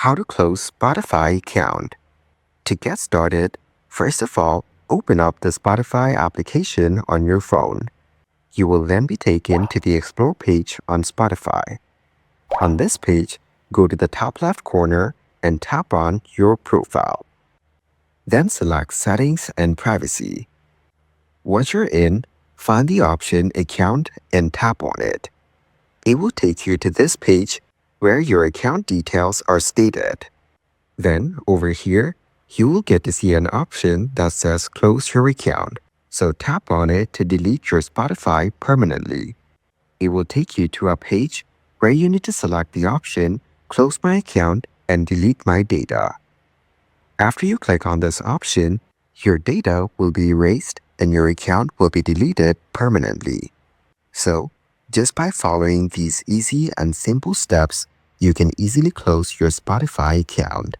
How to close Spotify account. To get started, first of all, open up the Spotify application on your phone. You will then be taken to the Explore page on Spotify. On this page, go to the top left corner and tap on Your Profile. Then select Settings and Privacy. Once you're in, find the option Account and tap on it. It will take you to this page where your account details are stated. Then, over here, you will get to see an option that says Close Your Account, so tap on it to delete your Spotify permanently. It will take you to a page where you need to select the option Close My Account and Delete My Data. After you click on this option, your data will be erased and your account will be deleted permanently. So, just by following these easy and simple steps, you can easily close your Spotify account.